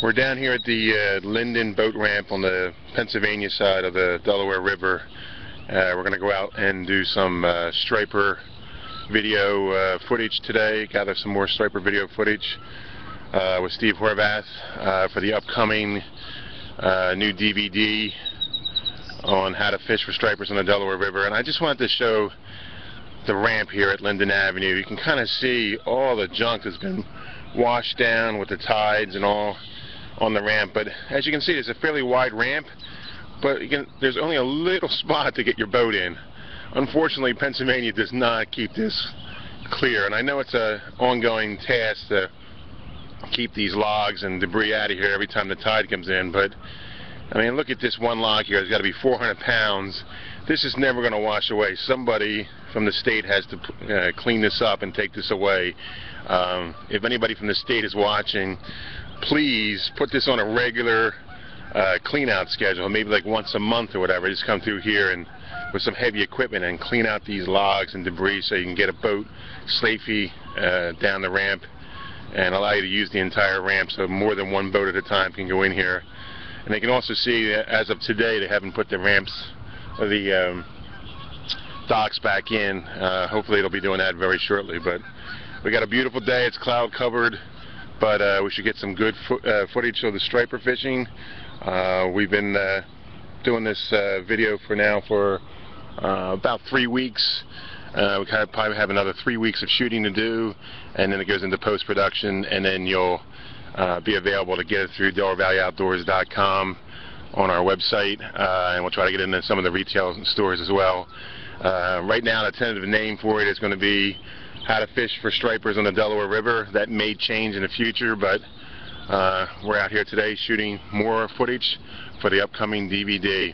We're down here at the Linden boat ramp on the Pennsylvania side of the Delaware River. We're going to go out and do some striper video footage today, gather some more striper video footage with Steve Horvath for the upcoming new DVD on how to fish for stripers on the Delaware River. And I just wanted to show the ramp here at Linden Avenue. You can kind of see all the junk that's been washed down with the tides and all on the ramp, but as you can see, it's a fairly wide ramp, but there's only a little spot to get your boat in. Unfortunately, Pennsylvania does not keep this clear, and I know it's an ongoing task to keep these logs and debris out of here every time the tide comes in, but I mean, look at this one log here. It's got to be 400 pounds. This is never going to wash away. Somebody from the state has to clean this up and take this away. If anybody from the state is watching, please put this on a regular clean out schedule, maybe like once a month or whatever. Just come through here and with some heavy equipment and clean out these logs and debris so you can get a boat safely down the ramp and allow you to use the entire ramp so more than one boat at a time can go in here. And they can also see, as of today, they haven't put the ramps or the docks back in. Hopefully they'll be doing that very shortly. But we got a beautiful day. It's cloud covered, but we should get some good footage of the striper fishing. We've been doing this video for about 3 weeks. We probably have another 3 weeks of shooting to do, and then it goes into post-production, and then you'll be available to get it through DelawareValleyOutdoors.com on our website, and we'll try to get into some of the retail stores as well. Right now, the tentative name for it is going to be How to Fish for Stripers on the Delaware River. That may change in the future, but we're out here today shooting more footage for the upcoming DVD.